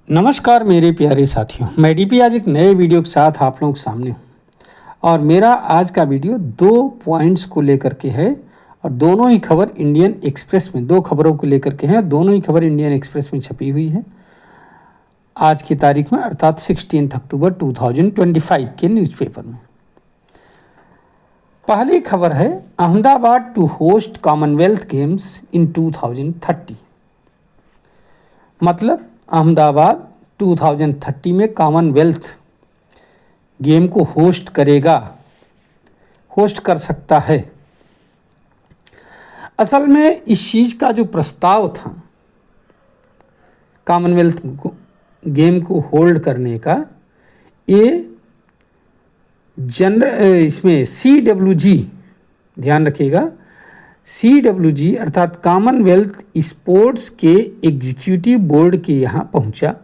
नमस्कार मेरे प्यारे साथियों, मैं डीपी आज एक नए वीडियो के साथ आप लोगों के सामने हूँ। और मेरा आज का वीडियो 2 पॉइंट्स को लेकर के है और दोनों ही खबर इंडियन एक्सप्रेस में, 2 खबरों को लेकर के हैं। दोनों ही खबर इंडियन एक्सप्रेस में छपी हुई है आज की तारीख में, अर्थात 16 अक्टूबर 2025 के न्यूज़पेपर में। पहली खबर है Ahmedabad to host Commonwealth Games in 2030। मतलब अहमदाबाद 2030 में कॉमनवेल्थ गेम को होस्ट कर सकता है। असल में इस चीज़ का जो प्रस्ताव था कॉमनवेल्थ गेम को होल्ड करने का, ये इसमें CWG, ध्यान रखिएगा, CWG अर्थात कॉमनवेल्थ स्पोर्ट्स के एग्जीक्यूटिव बोर्ड के यहाँ पहुँचा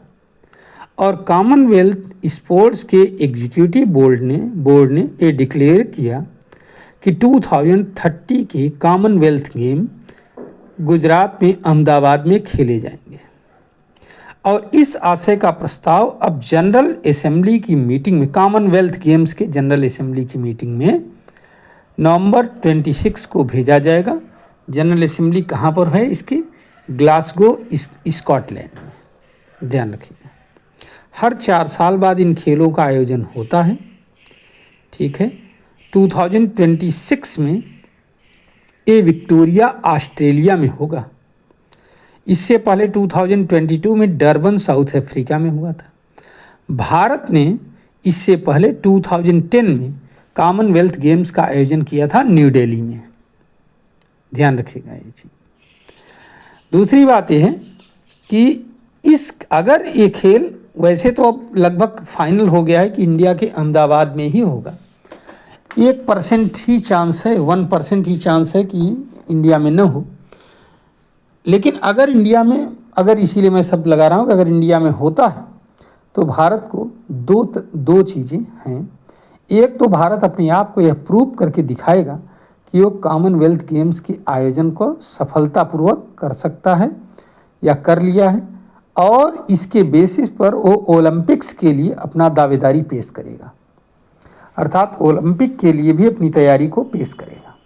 और कॉमनवेल्थ स्पोर्ट्स के एग्जीक्यूटिव बोर्ड ने ये डिक्लेयर किया कि 2030 के कॉमनवेल्थ गेम गुजरात में अहमदाबाद में खेले जाएंगे। और इस आशय का प्रस्ताव अब जनरल असेंबली की मीटिंग में, कॉमनवेल्थ गेम्स के जनरल असेंबली की मीटिंग में नवंबर 26 को भेजा जाएगा। जनरल असेंबली कहाँ पर है इसकी? ग्लासगो, स्कॉटलैंड में। ध्यान रखिएगा, हर 4 साल बाद इन खेलों का आयोजन होता है। ठीक है, 2026 में ये विक्टोरिया ऑस्ट्रेलिया में होगा। इससे पहले 2022 में डरबन साउथ अफ्रीका में हुआ था। भारत ने इससे पहले 2010 में कॉमनवेल्थ गेम्स का आयोजन किया था न्यू दिल्ली में। ध्यान रखिएगा ये चीज़। दूसरी बात यह है कि अगर ये खेल, वैसे तो अब लगभग फाइनल हो गया है कि इंडिया के अहमदाबाद में ही होगा। 1% ही चांस है, 1% ही चांस है कि इंडिया में न हो। लेकिन अगर इंडिया में, अगर इसीलिए मैं सब लगा रहा हूँ कि अगर इंडिया में होता है तो भारत को दो चीज़ें हैं। एक तो भारत अपने आप को यह प्रूव करके दिखाएगा कि वो कॉमनवेल्थ गेम्स के आयोजन को सफलतापूर्वक कर सकता है या कर लिया है, और इसके बेसिस पर वो ओलंपिक्स के लिए अपना दावेदारी पेश करेगा, अर्थात ओलंपिक के लिए भी अपनी तैयारी को पेश करेगा।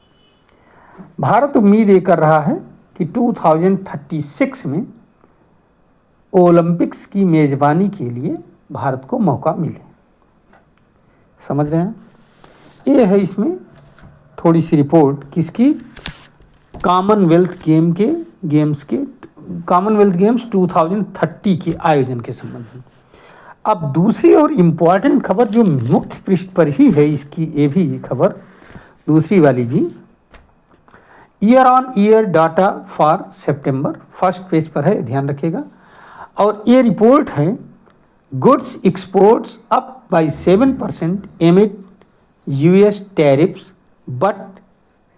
भारत उम्मीद ये कर रहा है कि 2036 में ओलंपिक्स की मेज़बानी के लिए भारत को मौका मिले। समझ रहे हैं? ये है इसमें थोड़ी सी रिपोर्ट किसकी? कॉमनवेल्थ गेम्स 2030 के आयोजन के संबंध में। अब दूसरी और इम्पॉर्टेंट खबर जो मुख्य पृष्ठ पर ही है इसकी, ये भी खबर दूसरी वाली भी, year on year data for September, first page पर है, ध्यान रखिएगा। और ये रिपोर्ट है goods exports up by 7% एमिड US tariffs, but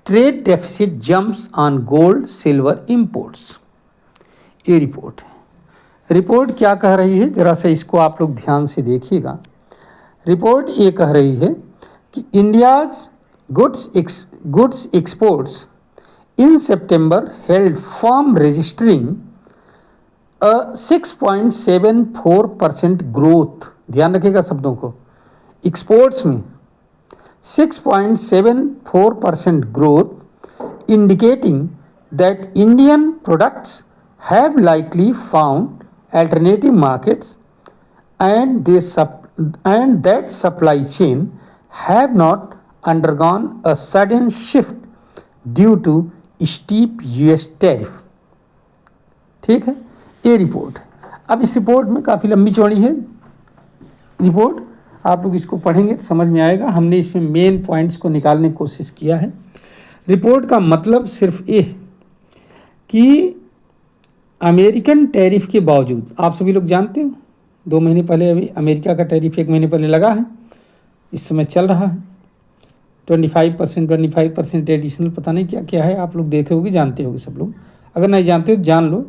trade deficit jumps on gold silver imports। ये रिपोर्ट है। रिपोर्ट क्या कह रही है, ज़रा सा इसको आप लोग ध्यान से देखिएगा। रिपोर्ट ये कह रही है कि इंडियाज गुड्स एक्सपोर्ट्स इन सितंबर हेल्ड फर्म, रजिस्टरिंग अ 6.74% ग्रोथ। ध्यान रखिएगा शब्दों को, एक्सपोर्ट्स में 6.74% growth, indicating that Indian products have likely found alternative markets and that supply chain have not undergone a sudden shift due to steep US tariff। ठीक है, ये report है। अब इस रिपोर्ट में काफ़ी लंबी चौड़ी है रिपोर्ट, आप लोग इसको पढ़ेंगे तो समझ में आएगा। हमने इसमें मेन पॉइंट्स को निकालने की कोशिश किया है। रिपोर्ट का मतलब सिर्फ ये कि अमेरिकन टैरिफ के बावजूद, आप सभी लोग जानते हो 2 महीने पहले अभी अमेरिका का टैरिफ 1 महीने पहले लगा है, इस समय चल रहा है 25% एडिशनल, पता नहीं क्या क्या है, आप लोग देखे होगे, जानते होगे सब लोग। अगर नहीं जानते तो जान लो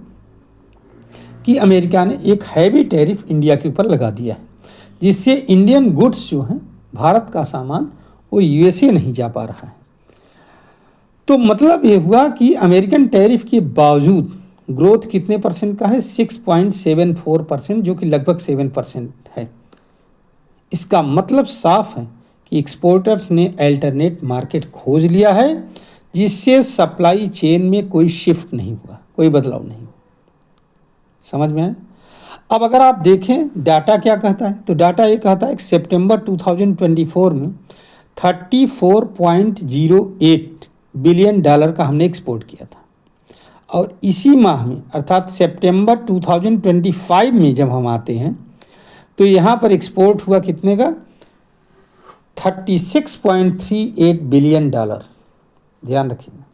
कि अमेरिका ने एक हैवी टैरिफ इंडिया के ऊपर लगा दिया है, जिससे इंडियन गुड्स जो हैं, भारत का सामान, वो USA नहीं जा पा रहा है। तो मतलब ये हुआ कि अमेरिकन टैरिफ के बावजूद ग्रोथ कितने परसेंट का है? 6.74%, जो कि लगभग 7% है। इसका मतलब साफ है कि एक्सपोर्टर्स ने अल्टरनेट मार्केट खोज लिया है, जिससे सप्लाई चेन में कोई शिफ्ट नहीं हुआ, कोई बदलाव नहीं हुआ। समझ में आए? अब अगर आप देखें डाटा क्या कहता है, तो डाटा ये कहता है कि सितंबर 2024 में 34.08 बिलियन डॉलर का हमने एक्सपोर्ट किया था, और इसी माह में अर्थात सितंबर 2025 में जब हम आते हैं तो यहाँ पर एक्सपोर्ट हुआ कितने का? 36.38 बिलियन डॉलर। ध्यान रखिएगा,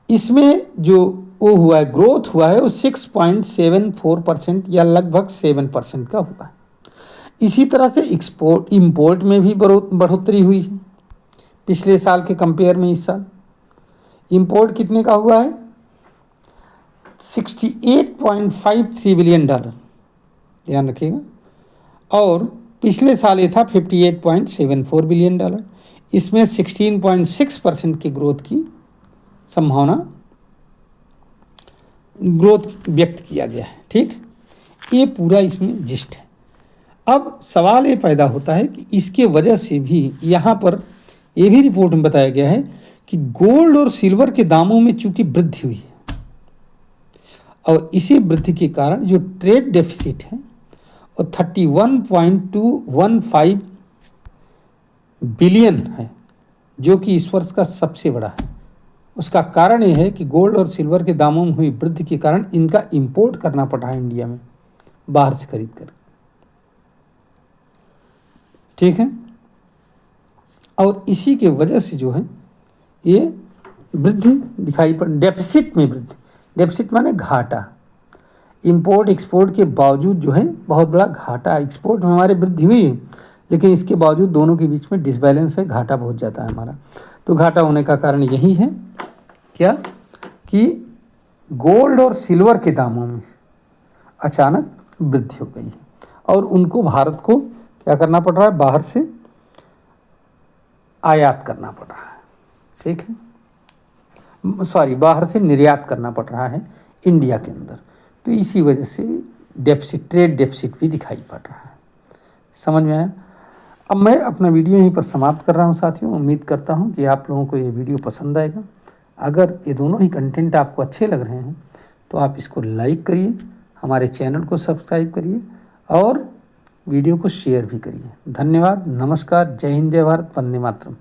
इसमें जो वो हुआ है, ग्रोथ हुआ है, वो 6.74% या लगभग 7% का हुआ है। इसी तरह से एक्सपोर्ट इंपोर्ट में भी बढ़ोतरी हुई है पिछले साल के कंपेयर में। इस साल इंपोर्ट कितने का हुआ है? 68.53 बिलियन डॉलर। ध्यान रखिएगा, और पिछले साल ये था 58.74 बिलियन डॉलर। इसमें 16.6% की ग्रोथ की संभावना, ग्रोथ व्यक्त किया गया है। ठीक, ये पूरा इसमें जिस्ट है। अब सवाल ये पैदा होता है कि इसके वजह से भी यहाँ पर ये भी रिपोर्ट में बताया गया है कि गोल्ड और सिल्वर के दामों में चूंकि वृद्धि हुई है, और इसी वृद्धि के कारण जो ट्रेड डेफिसिट है वो 31.215 बिलियन है, जो कि इस वर्ष का सबसे बड़ा है। उसका कारण ये है कि गोल्ड और सिल्वर के दामों में हुई वृद्धि के कारण इनका इंपोर्ट करना पड़ रहा है इंडिया में, बाहर से खरीद कर। ठीक है, और इसी के वजह से जो है ये वृद्धि दिखाई पड़, डेफिसिट में वृद्धि। डेफिसिट माने घाटा। इंपोर्ट एक्सपोर्ट के बावजूद जो है बहुत बड़ा घाटा, एक्सपोर्ट में हमारी वृद्धि हुई है, लेकिन इसके बावजूद दोनों के बीच में डिसबैलेंस है, घाटा बहुत ज़्यादा है हमारा। तो घाटा होने का कारण यही है क्या कि गोल्ड और सिल्वर के दामों में अचानक वृद्धि हो गई है, और उनको भारत को क्या करना पड़ रहा है? बाहर से आयात करना पड़ रहा है। ठीक है, सॉरी, बाहर से निर्यात करना पड़ रहा है इंडिया के अंदर। तो इसी वजह से डेफिसिट, ट्रेड डेफिसिट भी दिखाई पड़ रहा है। समझ में आया? अब मैं अपना वीडियो यहीं पर समाप्त कर रहा हूं साथियों। उम्मीद करता हूं कि आप लोगों को ये वीडियो पसंद आएगा। अगर ये दोनों ही कंटेंट आपको अच्छे लग रहे हैं तो आप इसको लाइक करिए, हमारे चैनल को सब्सक्राइब करिए, और वीडियो को शेयर भी करिए। धन्यवाद, नमस्कार, जय हिंद, जय भारत, वंदे मातरम।